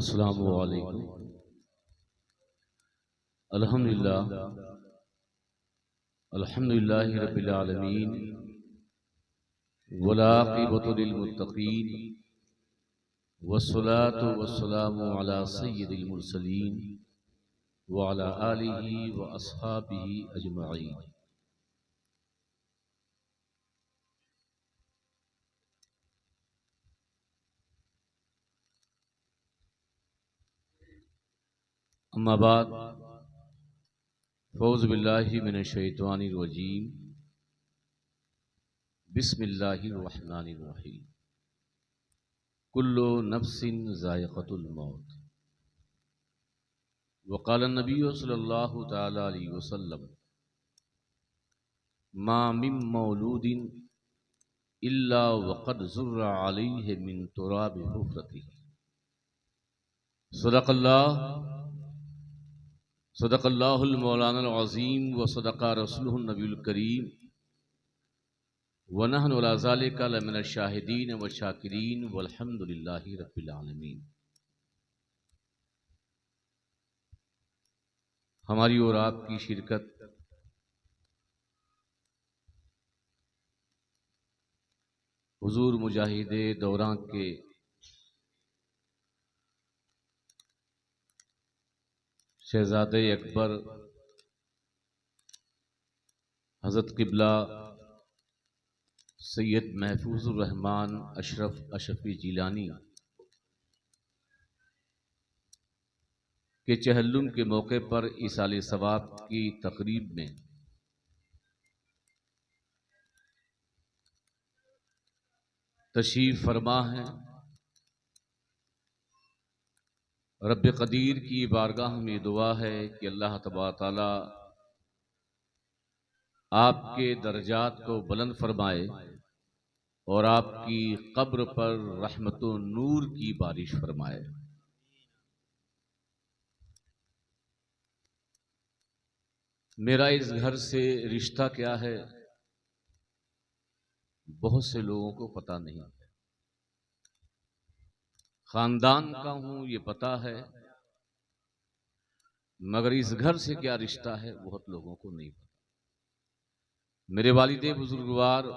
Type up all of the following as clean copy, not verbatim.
अस्सलामु अलैकुम। अल्हम्दुलिल्लाह अल्हम्दुलिल्लाहि रब्बिल आलमीन वल आक़िबतु लिल मुत्तक़ीन वस्सलातु वस्सलामु अला सय्यिदिल मुरसलीन व अला आलिहि व अस्हाबिहि अजमईन। अम्मा बाद फ़ौज़ु बिल्लाहि मिनश शैतानिर रजीम। बिस्मिल्लाहिर रहमानिर रहीम। कुल्लु नफ्सिन ज़ाइक़तुल मौत। वक़ाल नबिय्यु सल्लल्लाहु तआला अलैहि वसल्लम मा मिन मौलूदिन इल्ला वक़द ज़ुर्रा अलैहि मिन तुराबि हुफ़्रतिही। सदक़ल्लाहुल मौलानाल अज़ीम व सदक़ा रसूलुहुन नबियुल करीम व नहनु अला ज़ालिका लमिनश शाहिदीन व शाकिरीन वल्हम्दुलिल्लाहि रब्बिल आलमीन। हमारी और आपकी शिरकत हुजूर मुजाहिदे दौरां के शहजादे अकबर हज़रत क़िबला सैयद महफूज़ुर रहमान अशरफ अशफ़ी जिलानी के चहल्लुम के मौके पर इसाले सवाब की तकरीब में तशरीफ़ फरमा है। रब्ब क़दीर की बारगाह में दुआ है कि अल्लाह तबारक तआला आपके दर्जात को बुलंद फरमाए और आपकी कब्र पर रहमत व नूर की बारिश फरमाए। मेरा इस घर से रिश्ता क्या है, बहुत से लोगों को पता नहीं। खानदान का हूं ये पता है, मगर इस घर से क्या रिश्ता है बहुत लोगों को नहीं पता। मेरे वालिदे बुजुर्गवार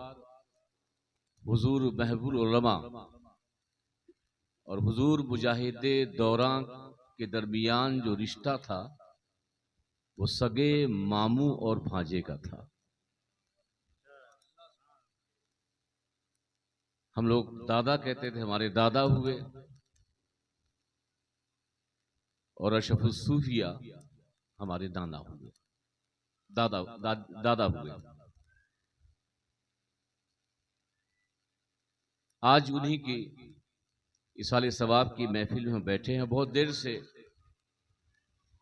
हुजूर महबूब उलमा और हुजूर मुजाहिदे दौरां के दरमियान जो रिश्ता था वो सगे मामू और भांजे का था। हम लोग दादा कहते थे, हमारे दादा हुए और अशरफुस सूफिया हमारे नाना हुए, दादा हुए। आज उन्हीं की इसाले सवाब की महफिल में बैठे हैं। बहुत देर से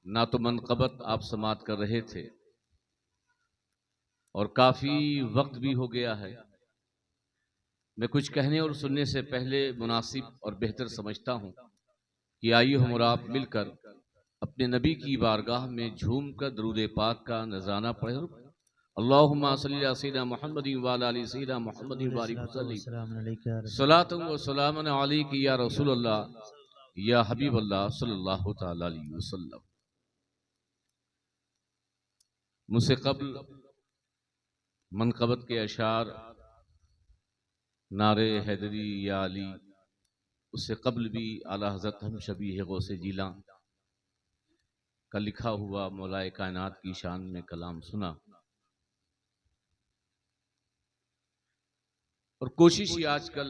ना तो मनक़बत आप समात कर रहे थे और काफी वक्त भी हो गया है। मैं कुछ कहने और सुनने से पहले मुनासिब और बेहतर समझता हूं कि आइए हम और आप मिलकर अपने नबी की बारगाह में झूम कर दरूद पाक का नजराना पढ़े। अल्लाहुम्मा सल्ली अला सय्यिदिना मुहम्मदिन व अला आलि सय्यिदिना मुहम्मदिन व बारिक वसल्लिम सलातु व सलामुन अलैका या रसूलल्लाह या हबीबल्लाह सल्लल्लाहु तआला अलैहि वसल्लम। मुझसे कब्ल मनक़बत के अशार नारे हैदरी या अली, उससे कब्ल भी आला हज़रत हम शबीह गौसे जीलां का लिखा हुआ मौलाए कायनात की शान में कलाम सुना और कोशिश ही आजकल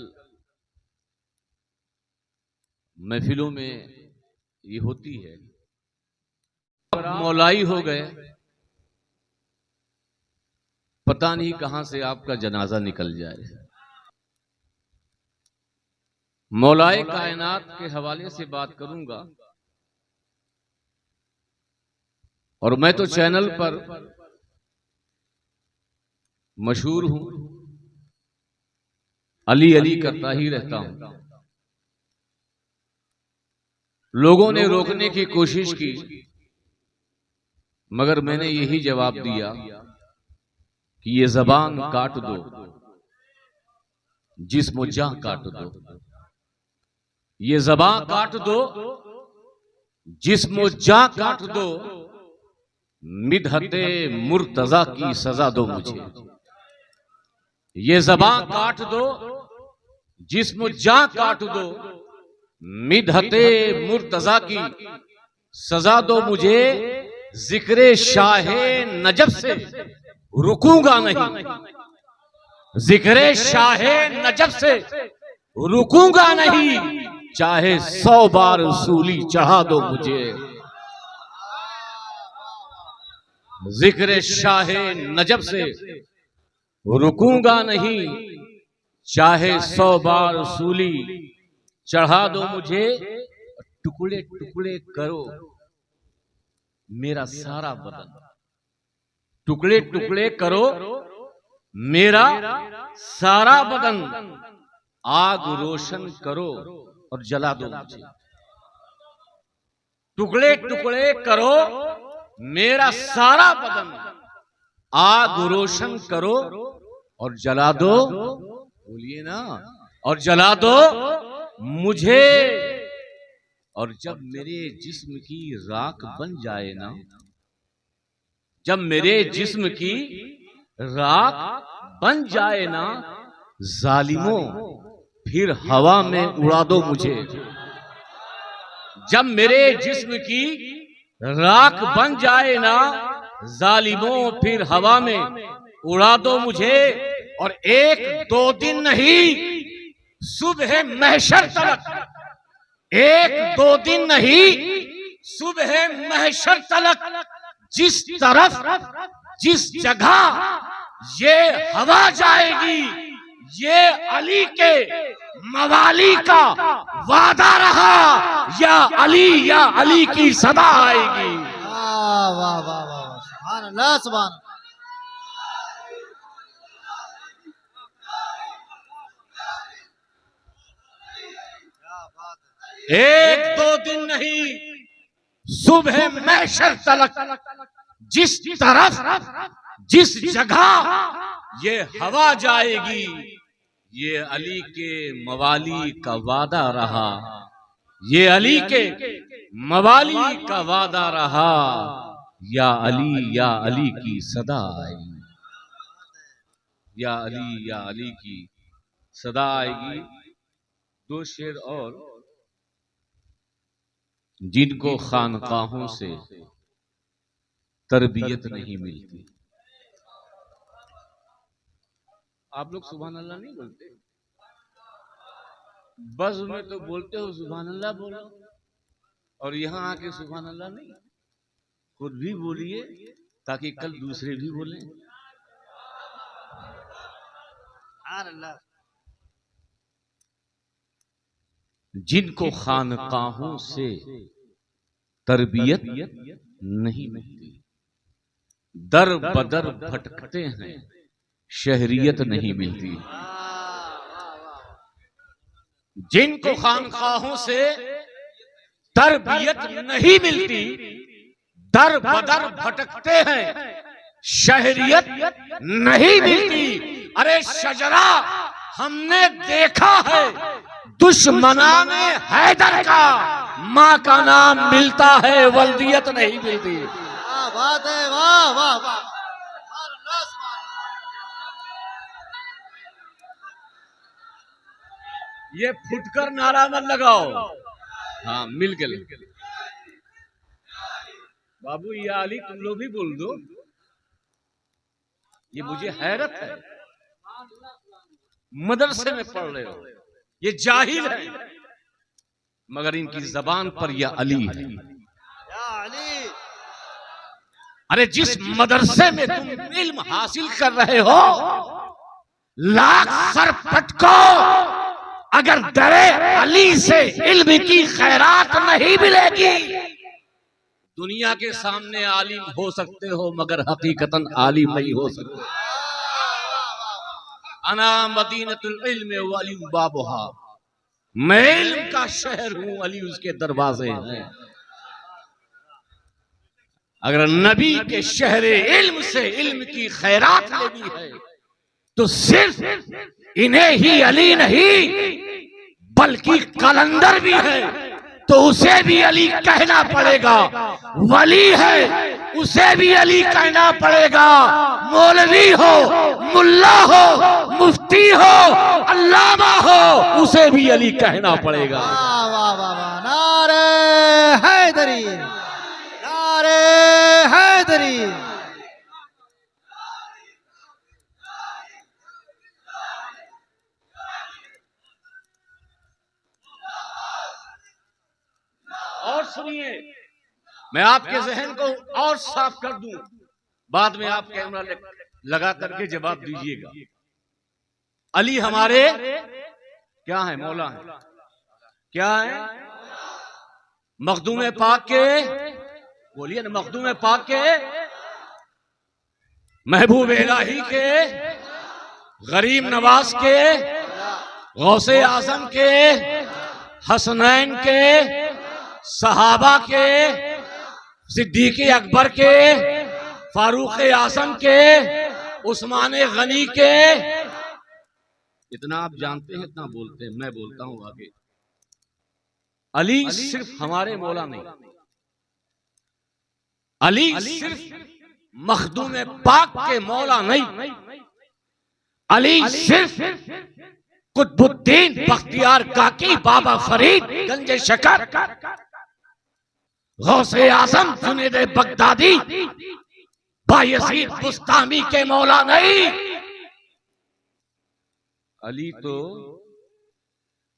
महफिलों में ये होती है, मौलाई हो गए, पता नहीं कहां से आपका जनाजा निकल जाए। मौलाए कायनात के हवाले से बात करूंगा और मैं तो चैनल पर मशहूर हूं, अली अली करता ही रहता हूं। लोगों ने रोकने की कोशिश की मगर मैंने यही जवाब दिया कि ये जबान काट दो, जिस्म जान काट दो। ये जबान काट दो, जिस्म जा काट दो, मिदहते मुर्तजा की सजा दो मुझे। ये ज़बां काट दो, जिस्म जा काट दो, मिदहते मुर्तजा की सजा दो मुझे। जिक्रे शाहे नजब से रुकूंगा नहीं, जिक्रे शाहे नजब से रुकूंगा नहीं, चाहे 100 बार सूली चढ़ा दो मुझे। जिक्र शाहे नजब से रुकूंगा नहीं, चाहे 100 बार सूली चढ़ा दो मुझे। टुकड़े टुकड़े करो मेरा सारा बदन, टुकड़े टुकड़े करो मेरा सारा बदन, आग रोशन करो और जला दो मुझे। टुकड़े टुकड़े करो मेरा सारा बदन, आग रोशन करो और जला दो, बोलिए ना, और जला दो मुझे। और जब मेरे जिस्म की राख बन जाए ना, जब मेरे जिस्म की राख बन जाए ना, जालिमों फिर हवा में उड़ा दो मुझे। जब मेरे जिस्म की राख बन जाए ना, जालिमों फिर हवा में उड़ा दो मुझे। और 1-2 दिन नहीं, सुबह महशर तक, 1-2 दिन नहीं, सुबह महशर तक, जिस तरफ जिस जगह ये हवा जाएगी, ये अली के मवाली का वादा रहा, या अली की सदा आएगी। वाह वाह वाह वाह, सुभान अल्लाह, सुभान अल्लाह। 1-2 दिन नहीं, सुबह महशर तक, जिस तरफ जिस जगह ये हवा जाएगी, ये अली के मवाली का वादा रहा, ये अली के मवाली का वादा रहा, या अली की सदा आएगी, या अली की सदा आएगी। 2 शेर और, जिनको खानकाहों से तरबियत नहीं मिलती। आप लोग सुभान अल्लाह नहीं बोलते? बस में तो बोलते हो सुभान अल्लाह बोलो, और यहां आके सुभान अल्लाह नहीं। खुद भी बोलिए ताकि कल दूसरे भी बोलें। जिनको खानकाहों से तरबियत नहीं मिलती, दर बदर भटकते हैं, शहरियत नहीं मिलती। जिनको खानकाहों से तरबियत नहीं मिलती, दर बदर भटकते हैं, शहरियत नहीं मिलती। अरे शजरा हमने देखा है दुश्मनाने हैदर का, माँ का नाम मिलता है, वल्दियत नहीं मिलती। क्या बात है, वाह वाह वाह। ये फुटकर नारा मत लगाओ, हाँ मिल के बाबू, या अली तुम लोग भी बोल दो। ये मुझे हैरत है, मदरसे में पढ़ रहे हो, ये जाहिल है, मगर इनकी जबान पर या अली है। या अली। अरे जिस मदरसे में तुम इल्म हासिल कर रहे हो, लाख सर पटको, अगर दरे अली से इल्म की खैरात नहीं मिलेगी, दुनिया के सामने आलिम हो सकते हो मगर हकीकतन आलिम नहीं हो सकते। अना मदीनतुल इल्म व अली बाबुहा, मैं इल्म का शहर हूं, अली उसके दरवाजे हैं। अगर नबी के शहरे इल्म से इल्म की खैरात लेनी है तो सिर्फ इन्हें ही अली नहीं बल्कि कलंदर भी है, तो उसे भी अली कहना पड़ेगा। वली है उसे भी अली कहना पड़ेगा। मौलवी हो, मुल्ला हो, मुफ्ती हो, अल्लामा हो, उसे भी अली कहना पड़ेगा। वाह वाह वाह वाह, नारे हैदरी, नारे हैदरी। और सुनिए, मैं आपके जहन को और साफ कर दूं, बाद में आप कैमरा लगा करके जवाब दीजिएगा। अली हमारे क्या है? मौला है। क्या है? मखदूम पाक के, बोलिए ना, मखदूम पाक के, महबूब इलाही के, गरीब नवाज के, गौसे आजम के, हसनैन के, सहाबा के, सिद्दीक अकबर के, फारूक आजम के, उस्मान गनी के। इतना आप जानते हैं, इतना बोलते हैं, मैं बोलता हूं आगे। अली सिर्फ हमारे मौला नहीं, अली सिर्फ मखदूम पाक के मौला नहीं, अली सिर्फ कुतुबुद्दीन बख्तियार काकी, बाबा फरीद गंज शकर, गौसे आजम जुनैद बगदादी, बायजीद बुस्तामी के मौला नहीं। अली तो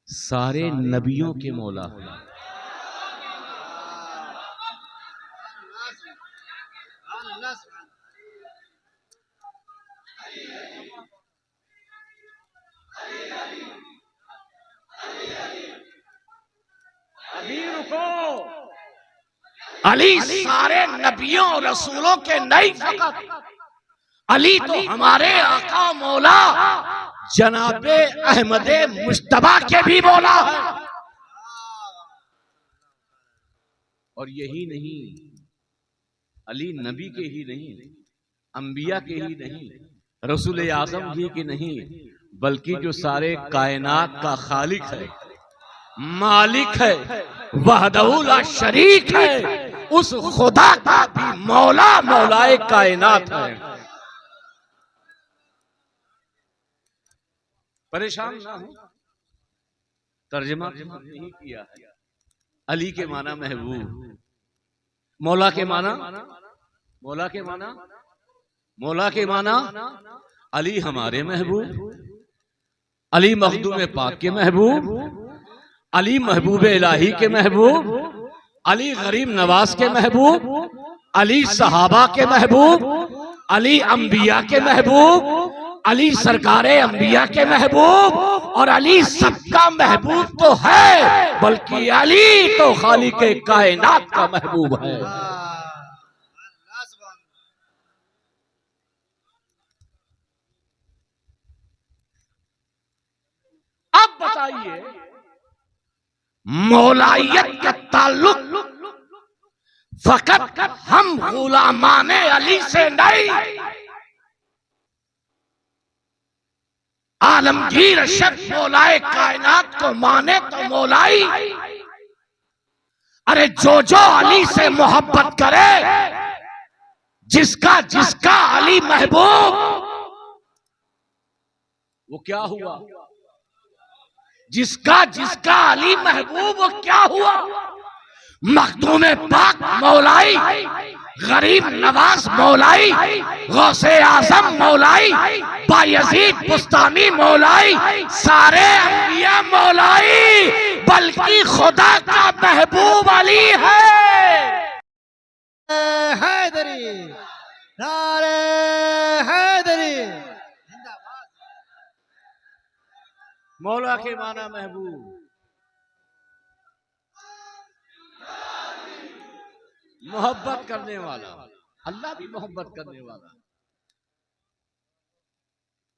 सारे नबियों के मौला है। अभी रुको, अली सारे नबियों रसूलों के नहीं फकत, अली तो हमारे आका मौला जनाबे अहमदे मुश्तबा के भी मौला है। और यही नहीं, अली नबी के ही नहीं, अंबिया के ही नहीं, रसूल आजम जी के नहीं, बल्कि जो सारे कायनात का खालिक है, मालिक है, वहदहू ला शरीक है, उस खुदा का भी मौला मौलाए कायनात है। परेशान ना हो, तर्जमा नहीं किया है। अली के माना महबूब, मौला के माना, मौला के माना, मौला के माना अली हमारे महबूब, अली मखदूम पाक के महबूब, अली महबूब इलाही के महबूब, अली गरीब नवाज के महबूब, अली सहाबा के महबूब, अली अंबिया के महबूब, अली सरकारे अंबिया के महबूब, और अली सबका महबूब तो है, बल्कि अली तो खालिक कायनात का महबूब है। अब बताइए, मौलायत का ताल्लुक फकत हम गुलामाने अली से नहीं, आलमगीर शख्स मौलाए कायनात को माने तो मौलाई। अरे जो जो अली से मोहब्बत करे, जिसका जिसका अली महबूब, वो क्या हुआ? जिसका जिसका अली महबूब वो क्या हुआ? मखदूम पाक मौलाई, गरीब नवाज मौलाई, गौसे आजम मौलाई, बायजीद बुस्तामी मौलाई, सारे अंबिया मौलाई, बल्कि खुदा का महबूब अली है। हैदरी, नारे हैदरी। मौला के माना महबूब, मोहब्बत करने वाला, अल्लाह भी मोहब्बत करने वाला।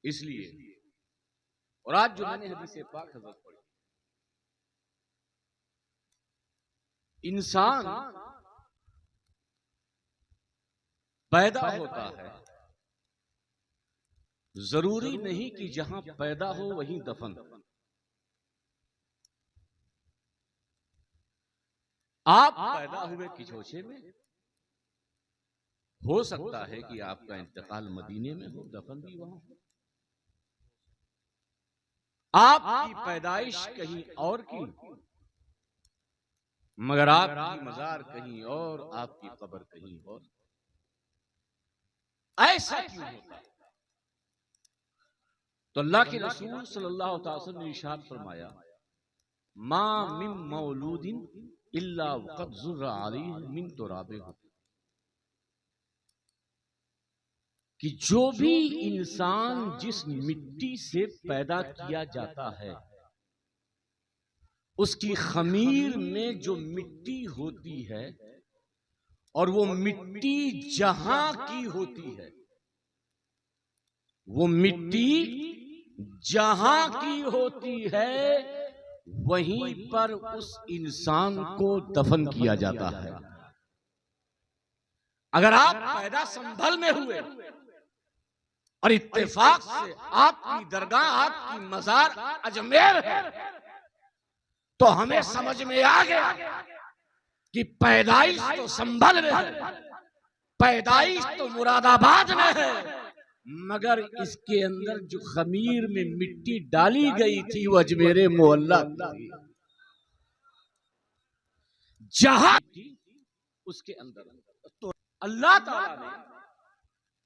इसलिए, और आज जो मैंने हदीस पाक हज़रत पढ़ी, इंसान पैदा होता है, जरूरी नहीं कि जहां पैदा हो वहीं दफन। आप पैदा हुए किछोछे में, हो सकता है कि आपका इंतकाल मदीने में हो, दफन भी वहां हो। आपकी पैदाइश कहीं और की, मगर आपकी मजार कहीं और, आपकी कब्र कहीं और। ऐसा क्यों होता है? तो अल्लाह के रसूल सल्लल्लाहु अलैहि वसल्लम ने इरशाद फरमाया, मा मिन मौलूदिन इल्ला वक़द ज़ुर्रा अलैहि मिन तुराबिह, कि जो भी इंसान जिस मिट्टी से पैदा किया जाता है, उसकी खमीर में जो मिट्टी होती है, और वो मिट्टी जहां की होती है, वो मिट्टी जहां की होती है, वहीं पर उस इंसान को दफन किया जाता है। अगर आप पैदा संभल में हुए और इत्तेफाक से आपकी दरगाह, आपकी मजार अजमेर है, तो हमें समझ में आ गया कि पैदाइश तो संभल में है, पैदाइश तो मुरादाबाद में है, मगर इसके अंदर जो खमीर में मिट्टी डाली गई थी वो अजमेर मोहल्ला थी। जहां उसके अंदर तो अल्लाह ताला ने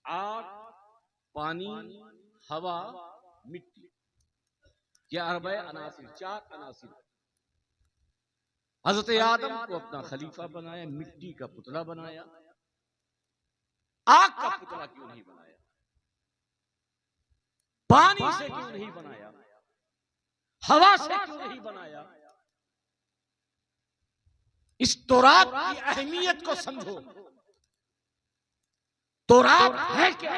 आग, पानी, हवा, मिट्टी, ये अरबे अनासिर, 4 अनासिर। हजरत आदम को अपना खलीफा बनाया, मिट्टी का पुतला बनाया, आग का पुतला क्यों नहीं बनाया? पानी से क्यों नहीं बनाया? हवा से क्यों नहीं बनाया? इस तौरात की अहमियत को समझो। तौरात है क्या?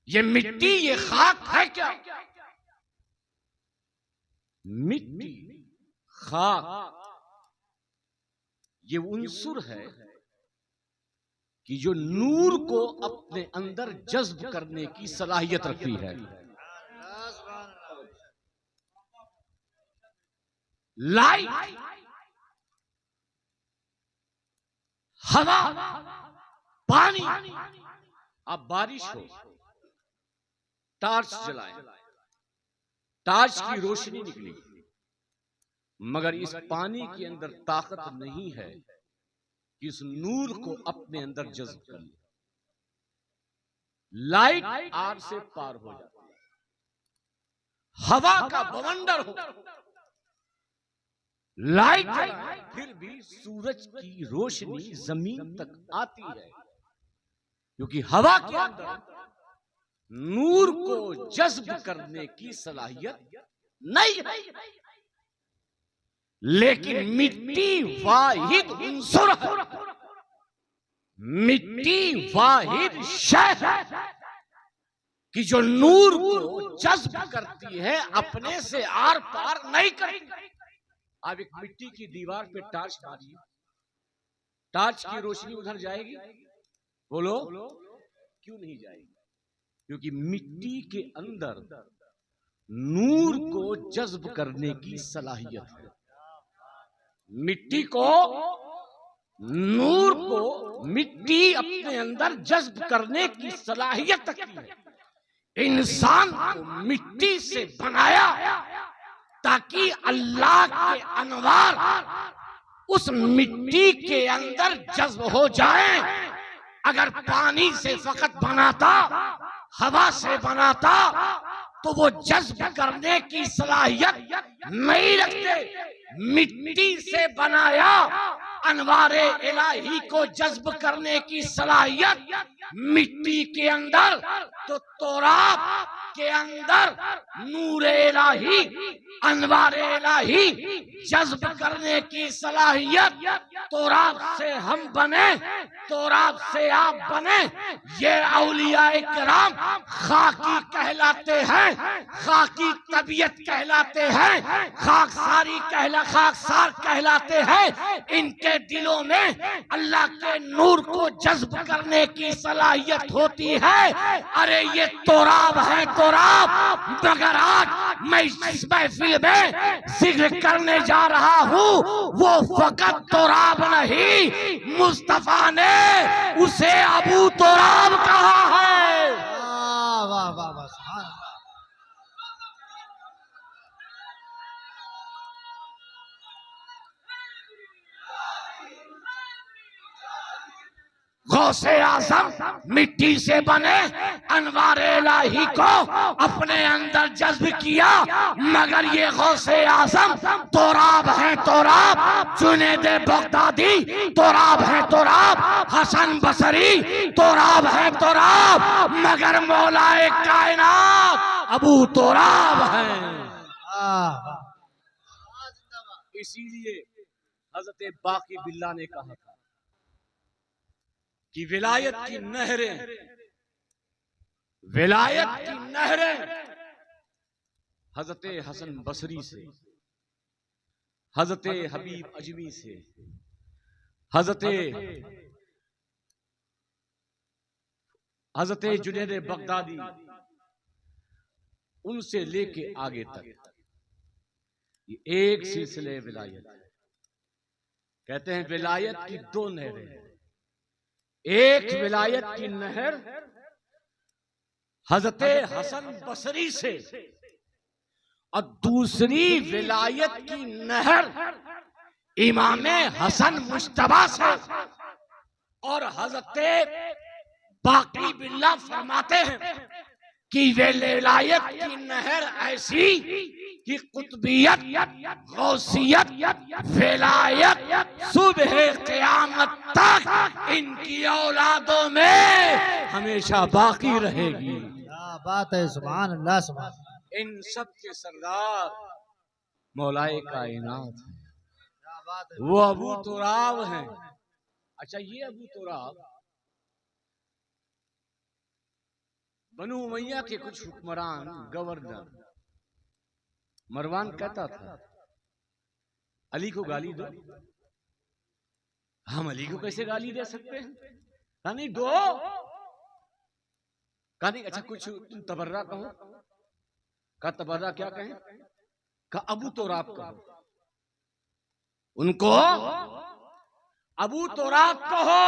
ये मिट्टी, ये खाक है क्या? मिट्टी, खाक, ये उन्सुर है कि जो नूर को अपने अंदर जज्ब करने की सलाहियत रखती है। लाइट, हवा, पानी, अब बारिश हो, टार्च जलाएं, टार्च की रोशनी निकली, मगर इस पानी के अंदर ताकत नहीं है कि इस नूर को अपने अंदर जज्ब कर ले। लाइट आग से पार हो जाती है, हवा का बवंडर हो, लाइट फिर भी सूरज की रोशनी जमीन तक आती है, क्योंकि हवा के अंदर नूर को जज्ब करने की सलाहियत नहीं है। लेकिन मिट्टी वाहिद उन्सुर है, मिट्टी वाहिद शय है कि जो नूर को जज्ब करती है, अपने से आर पार नहीं करती। आप एक मिट्टी की दीवार पे टार्च मारिए, टार्च की रोशनी उधर जाएगी? बोलो, क्यों नहीं जाएगी? क्योंकि मिट्टी के अंदर नूर को जज्ब करने की सलाहियत है। मिट्टी को, नूर को मिट्टी अपने अंदर जज्ब करने की सलाहियत रखती है। इंसान को मिट्टी से बनाया ताकि अल्लाह के अनवार उस मिट्टी के अंदर जज्ब हो जाए। अगर पानी से फकत बनाता, हवा से बनाता, तो वो जज्ब करने की सलाहियत नहीं रखते। मिट्टी से बनाया, अनवारे इलाही को जज्ब करने की सलाहियत मिट्टी के अंदर, तो तौरात के अंदर नूरे इलाही, अनवारे इलाही जज्ब करने की सलाहियत तौरात से हम बने, तौरात से आप बने। ये औलिया किराम खाकी कहलाते हैं, खाकी तबीयत कहलाते हैं, खाकसार कहलाते हैं। इनके दिलों में अल्लाह के नूर को जज्ब करने की सलाहियत होती है। अरे ये तौराब है, तौराब। मगर आज मैं इस महफिल में जिक्र करने जा रहा हूँ, वो फकत तौराब नहीं, मुस्तफा ने उसे अबू तौराब कहा है। वाह वाह वाह वाह, सुभान अल्लाह। गौसे आजम मिट्टी से बने, अनवार इलाही को अपने अंदर जज्ब किया। मगर ये गौसे आजम तौराब है, तौराब। जुनैद बगदादी तौराब है, तौराब। हसन बसरी तौराब है, तौराब। मगर मौलाए कायनात अबू तौराब है। इसीलिए हजरत बाकी बिल्ला ने कहा था कि विलायत की नहरें, विलायत की नहरें हजरत हसन बसरी से, हजरत हबीब अजमी से, हजरत जुनैद बगदादी, उनसे लेके आगे तक ये एक सिलसिले विलायत है। कहते हैं विलायत की दो नहरें हैं। एक विलायत की नहर हजरत हसन बसरी से और दूसरी विलायत की नहर इमाम हसन मुश्तबा से। और हजरत बाकी बिल्ला फरमाते हैं कि वे विलायत की नहर ऐसी कि कुतबियत, गौसियत, विलायत सुबह क़यामत तक इनकी औलादों में हमेशा बाकी रहेगी। क्या बात है, सुभान अल्लाह, सुभान अल्लाह। इन सब के सरदार मौलाए कायनात हैं। क्या बात है। वो अबू तुराब हैं। अच्छा, ये अबू तुराब बनु उमैया के कुछ हुक्मरान, गवर्नर मरवान कहता था अली को गाली दो। हम अली को कैसे गाली दे सकते हैं? कहा नहीं दो। कहा नहीं, अच्छा कुछ तुम तबर्रा कहो। कहा तबर्रा क्या कहें? कहा अबू तुराब कहो। उनको अबू तुराब कहो,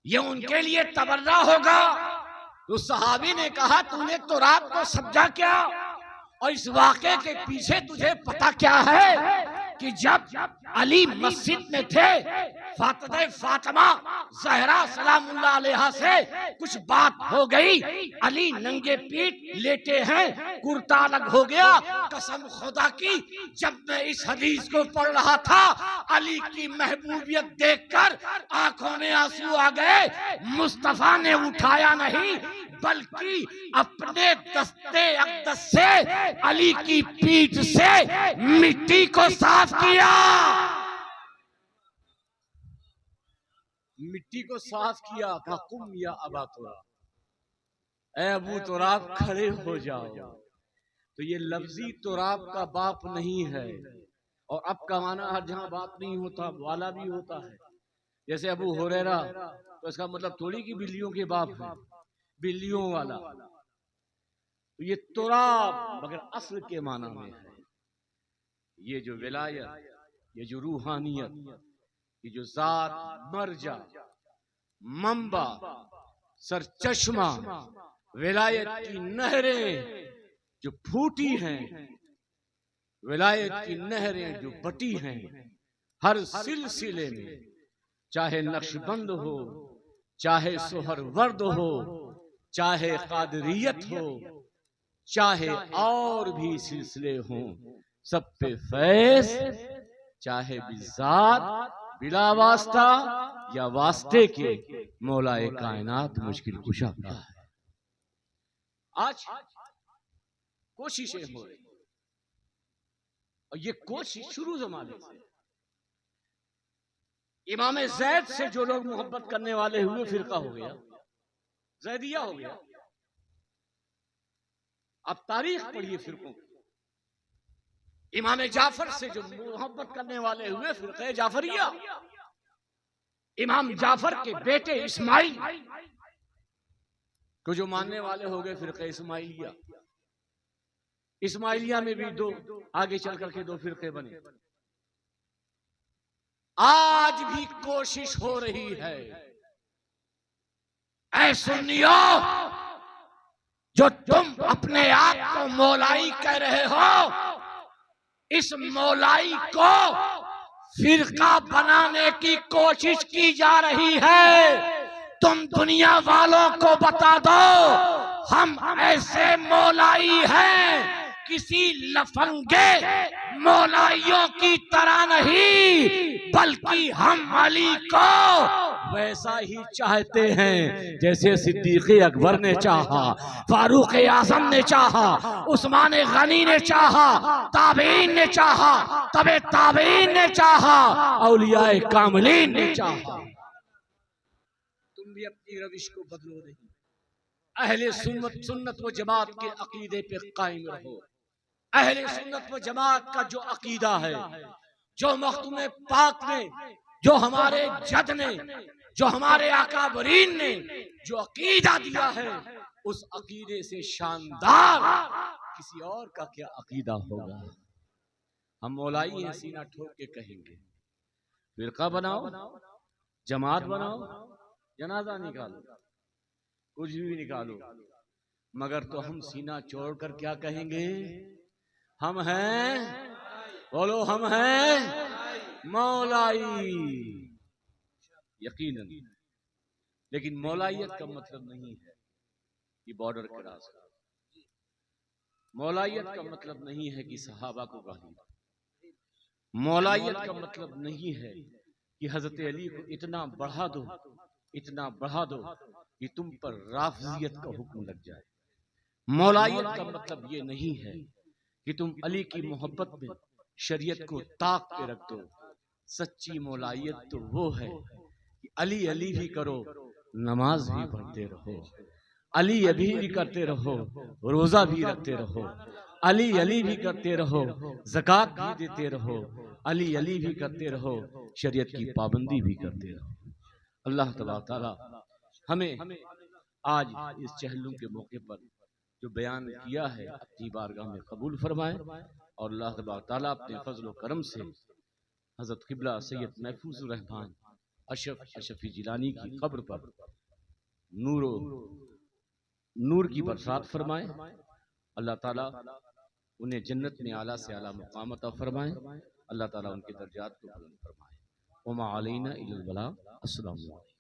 ये उनके लिए तबर्रा होगा। तो सहाबी ने कहा तूने तुराब को समझा क्या? और इस वाक़े के पीछे तुझे पता क्या है कि जब अली मस्जिद में थे, फातिमा ज़हरा सलामुल्लाह अलैहा से कुछ बात हो गई। अली नंगे पीठ लेटे हैं, कुर्ता अलग हो गया। कसम खुदा की, जब मैं इस हदीस को पढ़ रहा था, अली की महबूबियत देखकर आंखों में आंसू आ गए। मुस्तफा ने उठाया नहीं, बल्कि अपने दस्ते अक़दस से अली की पीठ से मिट्टी को साफ किया। मिट्टी को साफ किया। कहा कुम या अबा तुराब, ऐ अबू तुराब खड़े हो जाओ। तो ये लफ्जी तुराब का बाप नहीं है। और अब का माना हर जहां बाप नहीं होता वाला भी होता है। जैसे अबू हुरैरा, तो इसका मतलब थोड़ी कि बिल्लियों के बाप है, बिल्लियों वाला। तो ये तुराब मगर असल के माना में है। ये जो विलायत, ये जो रूहानियत, ये जो जात, मर्जा, मंबा, सरचश्मा, विलायत की नहरें जो फूटी हैं, विलायत की नहरें जो बटी हैं, हर सिलसिले में, चाहे नक्शबंद हो, चाहे सोहरवर्द हो, चाहे कादरियत हो, चाहे और भी सिलसिले हों, सब पे फैज़, चाहे बिज़ात बिला वास्ता या वास्ते के, मौलाए कायनात मुश्किल कुशा का है। आज कोशिशें हो रही, और ये कोशिश शुरू जमाने से, इमाम जैद से जो लोग मोहब्बत करने वाले हुए फिरका हो गया, जैदिया हो गया। अब तारीख पढ़िए फिरकों की। इमाम जाफर से जो मोहब्बत करने वाले हुए फिरका जाफरिया, इमाम जाफर के बेटे इस्माइल को जो मानने वाले हो गए फिरका इस्माइलिया। इस्माइलिया में भी दो आगे चल करके दो फिरके बने। आज भी कोशिश हो रही है, ऐ सुन्नियो जो तुम अपने आप को मौलाई कह रहे हो, इस मौलाई को फिरका बनाने की कोशिश की जा रही है। तुम दुनिया वालों को बता दो हम ऐसे मौलाई हैं, किसी लफंगे मौलाइयों की तरह नहीं, बल्कि हम अली को वैसा ही चाहते हैं जैसे सिद्दीक़ अकबर ने चाहा, फारूक आज़म ने चाहा, उस्मान गनी ने चाहा, ताबईन ने चाहा, तबे ताबईन ने चाहा, औलियाए कामिलीन ने चाहा। तुम भी अपनी रविश को बदलो नहीं, अहले सुन्नत व जमात के अकीदे पे कायम रहो। अहले सुन्नत व जमात का जो अकीदा है, जो मखदूम पाक ने, जो हमारे जद ने, जो हमारे आकाबरीन ने जो अकीदा दिया है, उस अकीदे से शानदार किसी और का क्या अकीदा होगा। हम मौलाई हैं, सीना ठोक के कहेंगे फिरका बनाओ, जमात बनाओ, जनाजा निकालो, कुछ भी निकालो, मगर तो हम सीना छोड़कर क्या कहेंगे? हम हैं, बोलो हम हैं मौलाई। यकीनन, लेकिन मौलाइयत का मतलब नहीं है कि बॉर्डर क्रॉस कर। मौलाइयत का मतलब नहीं है कि सहाबा को गाली। मौलाइयत का मतलब नहीं है कि हजरत अली को इतना बढ़ा दो, इतना बढ़ा दो कि तुम पर राफजियत का हुक्म लग जाए। मौलाइयत का मतलब ये नहीं है कि तुम अली की मोहब्बत में शरीयत को ताक पे रख दो। सच्ची मौलाइयत तो वो है कि अली अली भी करो, नमाज भी पढ़ते रहो, अली अली भी करते रहो, रोजा भी रखते रहो, अली अली भी करते रहो, ज़कात भी देते रहो, अली अली भी करते रहो, शरीयत की पाबंदी भी करते रहो। अल्लाह तबारक तआला हमें आज इस चहलुम के मौके पर जो बयान किया है अपनी बारगाह में कबूल फरमाए, और अल्लाह तबारक तआला अपने फजल व करम से हजरत क़िबला सैयद महफूज़ुर रहमान अशरफ़ी जिलानी की कब्र पर नूर की बरसात फरमाए। अल्लाह ताला उन्हें जन्नत में आला से आला मुक़ाम अता फरमाए। अल्लाह ताला उनके दर्जात को बुलंद फरमाए। वमा अलैना इल्लल बलाग। अस्सलामु अलैकुम।